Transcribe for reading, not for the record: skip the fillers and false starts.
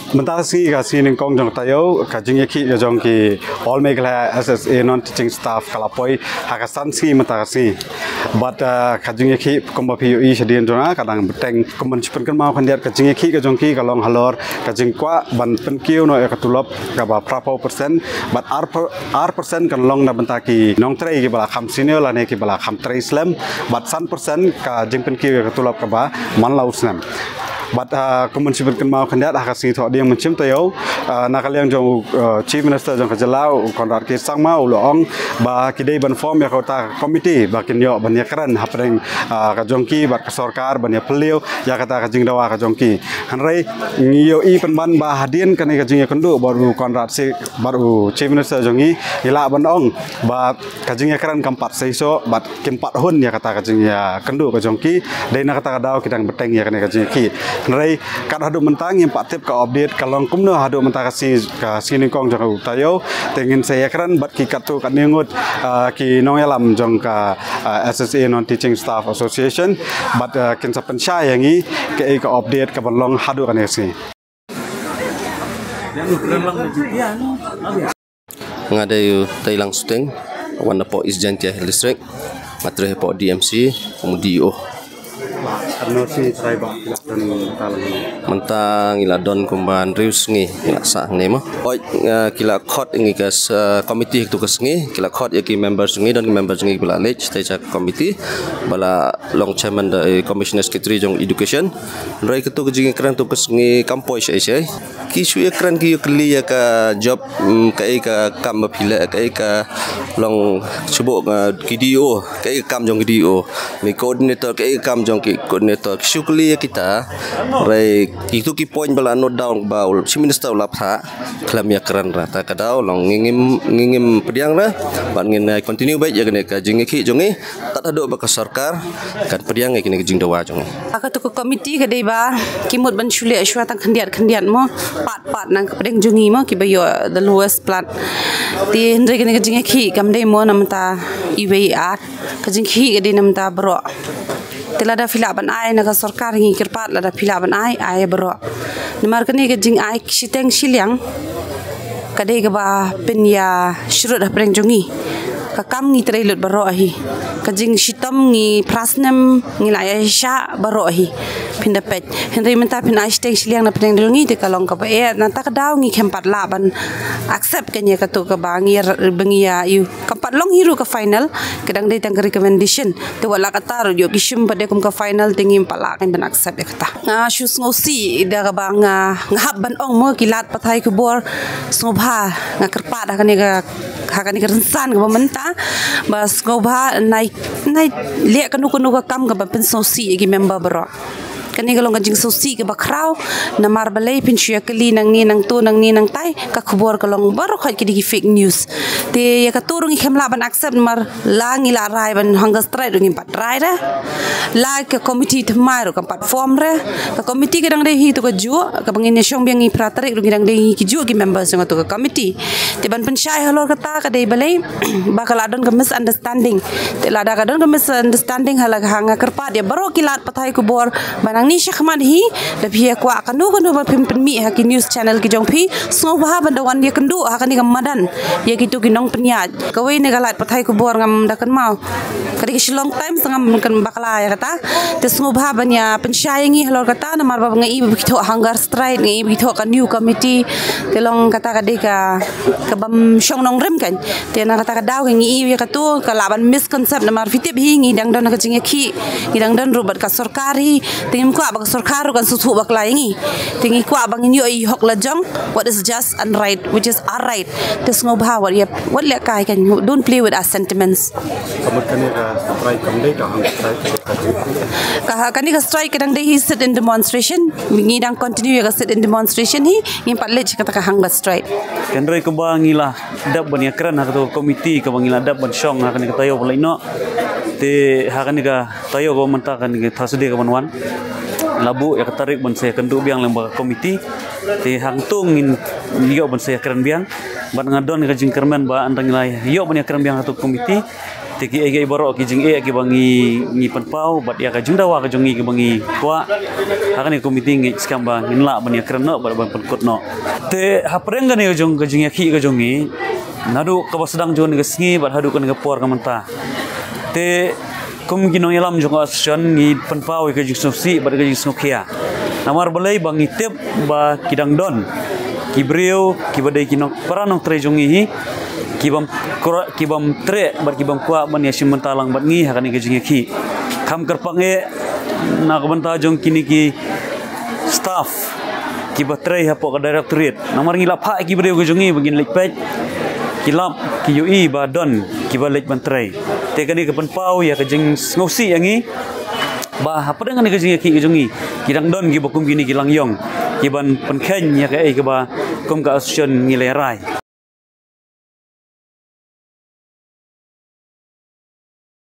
Mentasi kasi ning kong jong tayo kajing yaki jong ki all megla SSA non teaching staff kalapoi hakasan si mentasi but kajing yaki komba pi i shadien jona kadang beteng komban chipen kan mau kandiat kajing yaki ka jong ki kalong halor kajing kwa ban penkiu no ekatulop ka ba prapo persen but R% kan long na bentaki nong trei ki bala kham senior la ne ki bala kham trei slam but 1% ka jing penkiu ekatulop ka ba man lau slam but kumun sibirkan mau kandidat hakasi thok dia mencim tayo nakaliang jong chief minister jong kajalau konrad ki sangma ulong ba kidai ban form ya kota komiti ba kinyo ban yakran hapreng ka jongki bat ka sarkar ban ya pelio ya kata ka jingdawa ka jongki hanrei ngiyo i penban ba hadien kan ka jing yakundu baru konrad si baru chief minister jongi ila ban ong ba ka jing yakran kampat seiso bat kimpat hun ya kata ka jing ya kendu ka jongki dai na kata ka daw kitang beteng ya kan ka jing ki Nrai kat hadu mentang yang pak tip ka update kalong kumno hadu mentang ka sini kong jong tayo tengin saya keren bat ki katu kat ningut ki nong yalam jong ka SSA non teaching staff association bat kin sa pensya yangi ke ka update ka balong hadu kan yasi ngadayu tailang suteng wana po isjantia district matre po DMC kemudian ano si tribal dan mentang ila don kumban rius ngi ila sa ngi mo oi kila khot ngi kas komiti tu kas ngi kila khot yaki members ngi don members ngi bala lech tai cha komiti bala long chairman da commissioner secretary jong education rai ketu jing kran tu kas ngi kampoi sai ki su ekran ki kli ya ka job kai ka kam phila kai ka long subo video kai kam jong video ni coordinator kai kam jong ki coordinator syukli kita rai itu ki point bala note down baul si minister lapha klam ya kran rata kadau long ngingim pediang ra ban ngin continue baik ya kene ka jing ki jongi tak ada ba ka sarkar kan pediang kene jing dawa jongi aka tu komiti ka dei ba kimut ban shule ashwa tang khandiat mo pat nang pedeng jongi mo ki bayo the lowest plat ti hendre kene jing ki kam dei mo namta iwe at ka jing ki ka dei namta bro telada filaban ai naga sarkar ngi kirpat lada filaban ai bro nimar kani ke jing ai siteng silyang kadai ke ba penya shurut apreng jongi ka kam ngi trailut baro ahi ka jing sitam ngi prasnem ngi la sha baro ahi pinda pet henry menta pin ai siteng silyang na preng jongi te kalong ka ba na ta daw ngi kempat laban accept kanya ka tu ka ba ngi bengia yu kampat long hiru ka final kadang dai tang recommendation te wala ka taru yo kishim pade kum ka final tingim pala kan ben accept kata shus ngosi da ka ba nga ban ong mo kilat pathai ku bor sobha nga kerpa da kan ga hakani kerensan ka menta bas ngobha nai le kanu ka kam ka ben sosi gi member bro kani galong jing sosi ke bakrau namar balai pinchya kali nang ni nang tai ka khubor kalong baro khaj ki fake news te ya ka turung khemla ban accept mar langi la rai ban hanga straight ngi pat rai ra la ka committee thmai ro ka pat form ra ka committee ke dang de hi to ka ju ka bangin shong biang ngi pratarek ro dang de hi ki ju ki members ng to ka committee te ban pensyai halor ka ta ka de balai bakal adon ka misunderstanding te la da ka don ka misunderstanding hala hanga kerpa dia baro kilat pathai ku bor banang ni syakman hi da phi kwa kanu ba pim mi ha ki news channel ki jong phi so ba ban da wan ye kendu ha kan ni madan ye ki tu ki nong penya ka we ne galat pathai ku bor ngam da kan mau kadi ki long time sangam kan bakla ya kata te so ba ban ya pensyai ngi halor kata na mar ba ngai bi tho hangar strike ngai bi tho ka new committee te long kata kadi ka bam shong nong rem kan te na kata ka daw ngi ye ka tu ka laban misconcept na mar fitip hi ngi dang don ka jing ki dang don rubat ka sarkari tingim kwa bang sarkar kan susu bakla ngi tingi kwa bang nyo I hok la jong what is just and right which is all right this no ba what le kai kan don't play with our sentiments kemudian strike kamdei ka hang strike ka kani ka strike kadang dei sit in demonstration ngi dang continue ka sit in demonstration hi ngi patle kata ka hang strike kenre ka bangila dab ban yakran ha to committee ka bangila dab ban shong ha kan ka tayo bolai no te ha kan ka tayo go manta kan ka thasde ka banwan labu ya katarik ban saya kendu biang lembaga komiti te hang tungin yo ban saya keren biang ban ngadon ka jingkerman ba andang lai yo ban yakran biang atau komiti tiki ege borok ki jing ki bangi penpau bat ya ka jungdawa ka jongi ki bangi kwa hakani komiti ngi skamba nginla bania kreno bat ban penkut no te hapreng gane jong ka jing ki ka jongi nadu ka sedang jon ga singi bat hadu kan ga por ka menta te kum kinong yalam jong asion ngi penpau ka jing susi bat ka jing snokia namar balai bangi tep ba kidang don kibreu kibadai kinok paranong tre jongi hi kibam tre bar kibam kwa ban ya simentalang bat ngi hakani ke jingi ki kam kerpange na kabanta jong kini ki staff kibatre hapo ka directorate namar ngila pha kibreu ke jongi bagin lekpet kilap ki UI ba don kibalek bantre te kani ke penpau ya ke jing ngosi yangi ba apa dengan ke jingi ki jongi kidang don ki bokum gini kilang yong kiban penken ya ke ba kum ka asion ngilerai